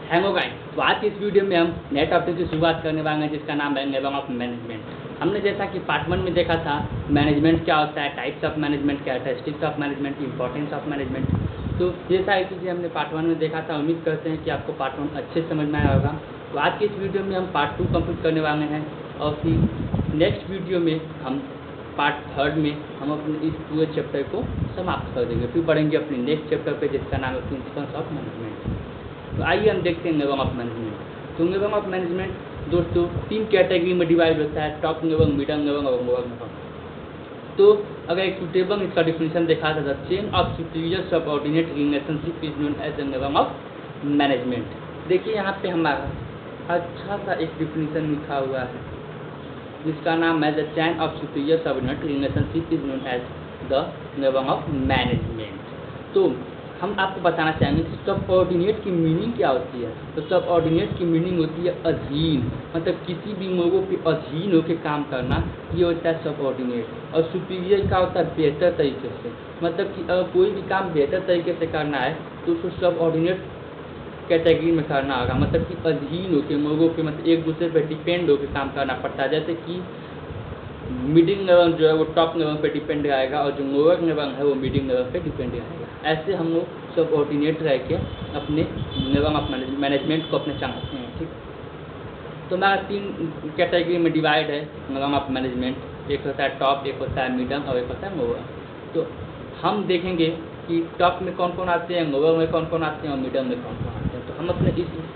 हैंगो गाइस, तो आज की इस वीडियो में हम नए टॉपिक की शुरुआत करने वाले हैं जिसका नाम है लेवल ऑफ मैनेजमेंट। हमने जैसा कि पार्ट 1 में देखा था मैनेजमेंट क्या होता है, types of management, characteristics of management, importance of management. तो ये सारी चीज़ें हमने पार्ट 1 में देखा था। उम्मीद करते हैं कि आपको पार्ट 1 अच्छे से समझ में आया होगा। तो आज की इस वीडियो में हम पार्ट 2 कंप्लीट करने वाले हैं और फिर नेक्स्ट वीडियो में हम पार्ट 3 में हम अपने इस पूरे चैप्टर को समाप्त कर देंगे। फिर बढ़ेंगे अपने नेक्स्ट चैप्टर पे जिसका नाम है प्रिंसिपल्स ऑफ मैनेजमेंट। तो आइए हम देखते हैं लेवल ऑफ मैनेजमेंट। तो लेवल ऑफ मैनेजमेंट दोस्तों 3 कैटेगरी में डिवाइड होता है, टॉप लेवल, मिडल लेवल और लोअर लेवल। तो अगर एक सुटेबल इसका डिफिनेशन देखा था, chain of superior subordinate relationship is known as the level of management. देखिए यहाँ पे हमारा अच्छा सा एक डिफिनेशन लिखा हुआ है जिसका नाम है the chain of superior subordinate relationship is known as the level of management. तो हम आपको बताना चाहेंगे कि सबऑर्डिनेट की मीनिंग क्या होती है। तो सबऑर्डिनेट की मीनिंग होती है अधीन, मतलब किसी भी लोगों के अधीन होकर काम करना, ये होता है सबऑर्डिनेट। और सुपीरियर का होता है बेहतर तरीके से, मतलब कि अगर कोई भी काम बेहतर तरीके से करना है तो उसको सबऑर्डिनेट कैटेगरी में करना होगा, मतलब कि अधीन होकर लोगों के, मतलब एक दूसरे पर डिपेंड होकर काम करना पड़ता है। जैसे कि मिडिल लेवल जो है वो टॉप लेवल पे डिपेंड रहेगा और जो लोअर लेवल है वो मिडिल लेवल पे डिपेंड रहेगा। ऐसे हम लोग सबऑर्डिनेट रह के अपने लेवल ऑफ मैनेजमेंट को अपने चाहते हैं, ठीक। तो हमारा 3 कैटेगरी में डिवाइड है लेवल ऑफ मैनेजमेंट। एक होता है टॉप, एक होता है मिडल और एक होता है लोअर। तो हम देखेंगे कि टॉप में कौन कौन आते हैं, लोअर में कौन कौन आते हैं और मिडल में कौन कौन आते हैं। तो हम अपने इस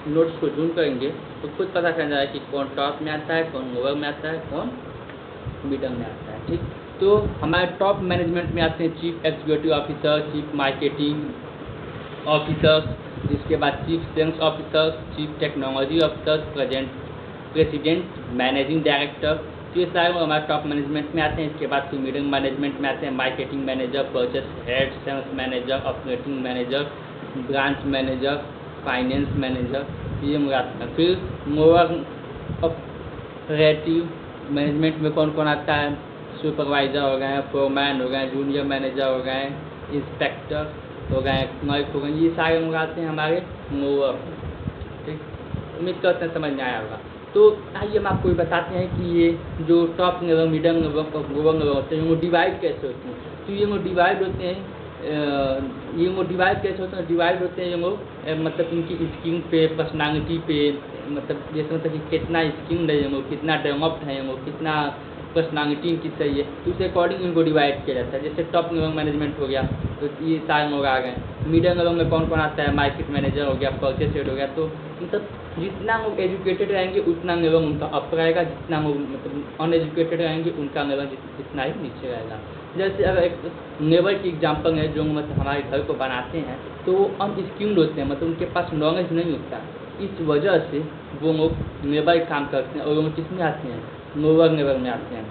नोट्स को जूम करेंगे तो खुद पता चल जाएगा कि कौन टॉप में आता है, कौन लोअर में आता है, कौन मिडल में आता है, ठीक। तो हमारे टॉप मैनेजमेंट में आते हैं chief executive officer, chief marketing officers, इसके बाद chief sales officers, chief technology officers, president, managing director. तो ये सारे हमारे टॉप मैनेजमेंट में आते हैं। इसके बाद फिर मिडिल मैनेजमेंट में आते हैं marketing manager, purchase head, sales manager, operating manager, branch manager, finance manager, ये आते हैं। फिर लोअर ऑपरेटिव मैनेजमेंट में कौन कौन आता है, सुपरवाइज़र हो गए, फोरमैन हो गए, जूनियर मैनेजर हो गए, इंस्पेक्टर हो गए, क्लर्क हो गए, ये सारे लोग आते हैं हमारे लोअर, ठीक। उम्मीद करते हैं समझ में आया होगा। तो आइए हम आपको बताते हैं कि ये जो टॉप लेवल, मिडल लेवल और लोअर लेवल होते हैं वो डिवाइड कैसे होते हैं। तो ये लोग डिवाइड होते हैं, ये लोग डिवाइड कैसे होते हैं, डिवाइड होते हैं ये लोग मतलब इनकी स्किल पे, पर्सनालिटी पे, मतलब जैसे मतलब कि कितना स्किल्ड है ये लोग, कितना डेवलप्ड है ये लोग, कितना पर्सनालिटी इनकी सही है, तो उसके अकॉर्डिंग इनको डिवाइड किया जाता है। जैसे टॉप लेवल मैनेजमेंट हो गया तो ये सारे लोग आ गए। मिडिल लेवल में कौन कौन आता है, मार्केट मैनेजर हो गया, परचेस हेड हो गया। तो मतलब जितना लोग एजुकेटेड रहेंगे उतना लेवल उनका अप रहेगा, जितना लोग मतलब अनएजुकेटेड रहेंगे उनका लेवल जितना ही नीचे रहेगा। जैसे अगर एक लेबर की एग्जांपल है, जो मतलब हमारे घर को बनाते हैं तो वो अनस्किल्ड होते हैं, मतलब उनके पास नॉलेज नहीं होता। इस वजह से वो लोग लेबर काम करते हैं और वो किस में आते हैं, लोअर लेवल में आते हैं।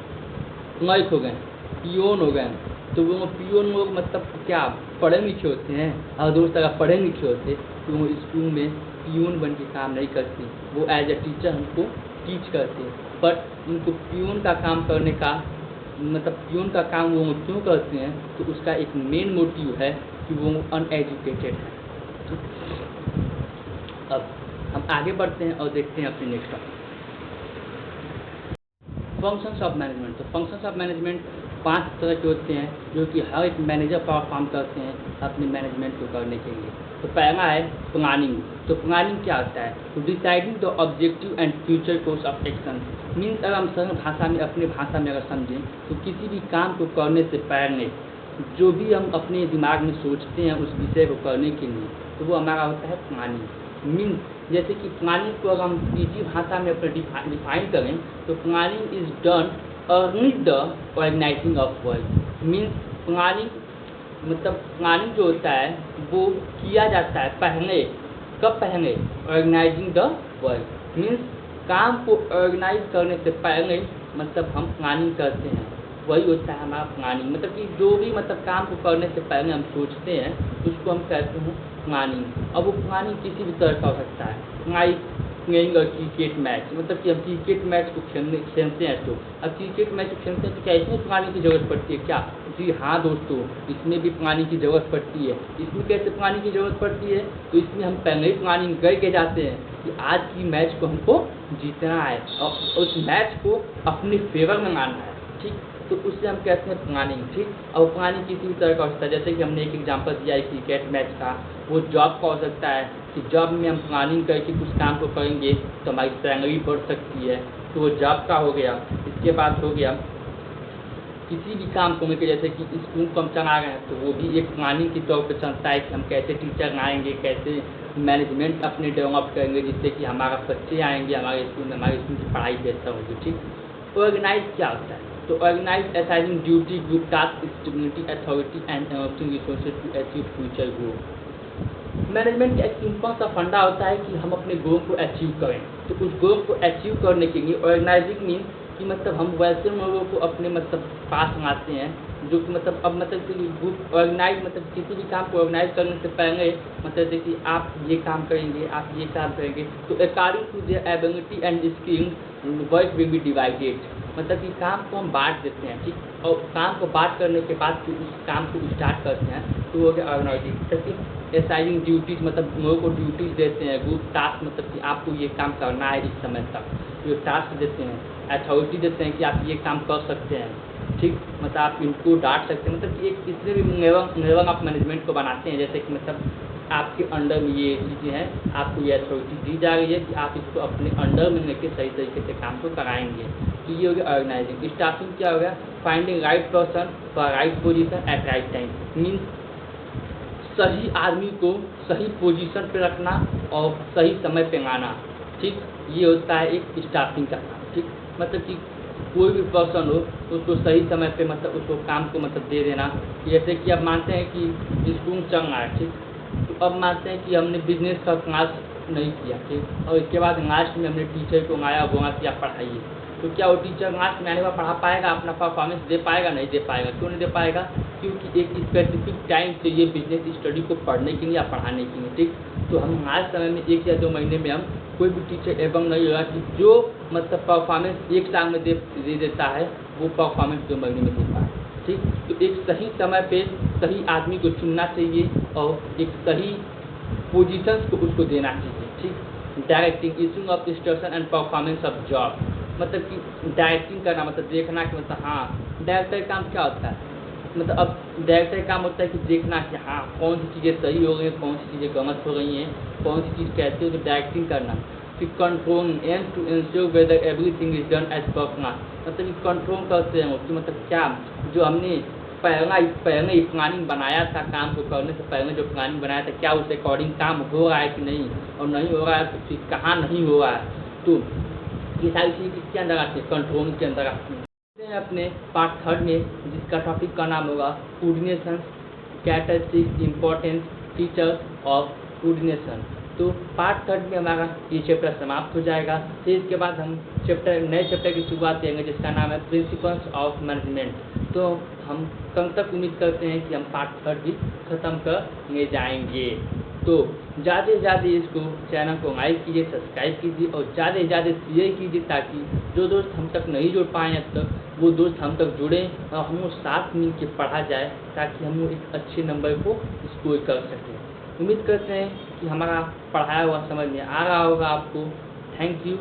क्लर्क हो गए, पियोन हो गए, तो वो पियोन लोग मतलब क्या पढ़े लिखे होते हैं, और दोस्त अगर पढ़े लिखे होते तो वो स्कूल में पियोन बन के काम नहीं करते, वो एज ए टीचर हमको टीच करते। बट उनको पियोन का काम करने का मतलब पियोन का काम वो क्यों करते हैं, तो उसका एक मेन मोटिव है कि वो अनएजुकेटेड है। अब हम आगे बढ़ते हैं और देखते हैं अपने next topic functions of management. तो फंक्शंस ऑफ मैनेजमेंट 5 तरह के होते हैं जो कि हर एक मैनेजर परफॉर्म करते हैं अपने मैनेजमेंट को करने के लिए। तो पहला है प्लानिंग। तो प्लानिंग क्या होता है, तो deciding the objective and future course of action. Means अगर हम सरल भाषा में, अपने भाषा में अगर समझें तो किसी भी काम को करने से पहले जो भी हम अपने दिमाग में सोचते हैं उस विषय को करने के लिए, तो वो हमारा होता है प्लानिंग। मीन्स जैसे कि प्लानिंग को अगर हम इजी भाषा में अपने डिफाइन करें तो planning is done early the organizing of work. Means planning मतलब प्लानिंग जो होता है वो किया जाता है पहले, कब पहले, ऑर्गेनाइजिंग द वर्क। मीन्स काम को ऑर्गेनाइज करने से पहले मतलब हम प्लानिंग करते हैं, वही होता है हमारा प्लानिंग। मतलब कि जो भी मतलब काम को करने से पहले हम सोचते हैं उसको हम कहते हैं प्लानिंग। अब वो प्लानिंग किसी भी तरह का हो सकता है, like playing a cricket match, मतलब कि हम क्रिकेट मैच को खेलते हैं। तो अब क्रिकेट मैच को खेलते हैं तो क्या इसमें पानी की ज़रूरत पड़ती है क्या? जी हाँ दोस्तों, इसमें भी पानी की ज़रूरत पड़ती है। इसमें कैसे पानी की ज़रूरत पड़ती है? तो इसमें हम पहले ही प्लानिंग करके जाते हैं कि आज की मैच को हमको जीतना है और उस मैच को अपने फेवर में लाना है, ठीक? तो उससे हम कहते हैं प्लानिंग, ठीक? और प्लानिंग किसी भी तरह का हो सकता है, जैसे कि हमने एक एग्जांपल दिया है क्रिकेट मैच का, वो जॉब का हो सकता है कि जॉब में हम प्लानिंग करके कुछ काम को करेंगे तो हमारी सैलरी बढ़ सकती है, तो वो जॉब का हो गया। इसके बाद हो गया किसी भी काम को लेकर, जैसे कि स्कूल को हम चला रहे हैं तो वो भी एक प्लानिंग के तौर पर चलता है कि हम कैसे टीचर लाएंगे, कैसे मैनेजमेंट अपने डेवलप करेंगे जिससे कि हमारा बच्चे आएंगे हमारे स्कूल में, हमारे स्कूल की पढ़ाई बेहतर होगी, ठीक? ऑर्गेनाइज क्या होता है? तो organize assigning duty, group task, stability, authority and allocating resources to achieve future goal. Management का एक सिंपल सा फंडा होता है कि हम अपने गोल को अचीव करें। तो उस गोल को अचीव करने के लिए ऑर्गेनाइजिंग मीन्स कि मतलब हम वैसे लोगों को अपने मतलब पास लाते हैं जो कि मतलब अब मतलब कि ग्रुप ऑर्गेनाइज, मतलब किसी भी काम को ऑर्गेनाइज करने से पहले मतलब जैसे कि आप ये काम करेंगे, आप ये काम करेंगे, तो according to their ability and skill work will be divided, मतलब कि काम को हम बांट देते हैं, ठीक? और काम को बांट करने के बाद फिर उस काम को स्टार्ट करते हैं, तो वो क्या ऑर्गेनाइजिंग। असाइनिंग ड्यूटीज़, मतलब लोगों को ड्यूटीज़ देते हैं। ग्रुप टास्क, मतलब कि आपको ये काम करना है इस समय तक, जो टास्क देते हैं। अथॉरिटी देते हैं कि आप ये काम कर सकते हैं, ठीक? मतलब आप इनको डांट सकते हैं, मतलब कि एक किसी भी लेवल ऑफ मैनेजमेंट को बनाते हैं, जैसे कि मतलब आपके अंडर में ये चीज़ें हैं, आपको ये अथॉरिटी दी जा रही है कि आप इसको अपने अंडर में लेके सही तरीके से काम को कराएंगे। तो ये हो गया ऑर्गेनाइजिंग। स्टाफिंग क्या हो गया? Finding right person for right position at right time, means सही आदमी को सही पोजीशन पे रखना और सही समय पे लाना, ठीक? ये होता है एक स्टाफिंग का काम, ठीक? मतलब कि कोई भी पर्सन हो उसको सही समय पे मतलब उसको काम को मतलब दे देना। जैसे कि अब मानते हैं कि स्कूल चल रहा है, ठीक? तो अब मानते हैं कि हमने बिजनेस का क्लास नहीं किया, ठीक? और इसके बाद लास्ट में हमने टीचर को आया बोला कि आप पढ़ाइए, तो क्या वो टीचर लास्ट में आने पर पढ़ा पाएगा, अपना परफॉर्मेंस दे पाएगा? नहीं दे पाएगा। क्यों नहीं दे पाएगा? क्योंकि एक स्पेसिफिक टाइम चाहिए बिजनेस स्टडी को पढ़ने के लिए या पढ़ाने के लिए, ठीक? तो हम लास्ट समय में 1 या 2 महीने में हम कोई भी टीचर एवं नहीं होगा कि जो मतलब परफॉर्मेंस 1 साल में दे देता है वो परफॉर्मेंस 2 महीने में दे पाए, ठीक? तो एक सही समय पे सही आदमी को चुनना चाहिए और एक सही पोजीशंस को उसको देना चाहिए, ठीक? Directing, issuing of instruction and performance of job, मतलब कि डायरेक्टिंग करना, मतलब देखना कि मतलब हाँ डायरेक्टर का काम क्या होता है? मतलब अब डायरेक्टर का काम होता है कि देखना कि हाँ कौन सी चीज़ें सही हो गई हैं, कौन सी चीज़ें गलत हो गई हैं, कौन सी चीज़ कैसे हो, तो डायरेक्टिंग करना। फिर control, aim to ensure whether everything is done as per plan, मतलब कि कंट्रोल करते हैं कि मतलब क्या जो हमने पहले ही प्लानिंग बनाया था, काम को करने से पहले जो प्लानिंग बनाया था क्या उस अकॉर्डिंग काम हो रहा है कि नहीं, और नहीं हो रहा है तो फिर कहाँ नहीं हो रहा है। तो ये सारी चीज़ें किसके अंदर आती है? कंट्रोल के अंदर आती है। अपने पार्ट 3 में जिसका टॉपिक का नाम होगा coordination, characteristics, importance, features of coordination. तो पार्ट 3 में हमारा ये चैप्टर समाप्त हो जाएगा। फिर इसके बाद हम नए चैप्टर की शुरुआत करेंगे जिसका नाम है प्रिंसिपल्स ऑफ मैनेजमेंट। तो हम कल तक उम्मीद करते हैं कि हम पार्ट 3 भी ख़त्म कर ले जाएंगे। तो ज़्यादा से ज़्यादा इसको चैनल को लाइक कीजिए, सब्सक्राइब कीजिए और ज़्यादा से ज़्यादा शेयर कीजिए ताकि जो दोस्त हम तक नहीं जुड़ पाए अब तक वो दोस्त हम तक जुड़ें और हम लोग साथ मिल के पढ़ा जाए ताकि हम लोग एक अच्छे नंबर को स्कोर कर सकें। उम्मीद करते हैं कि हमारा पढ़ाया हुआ समझ में आ रहा होगा आपको। Thank you.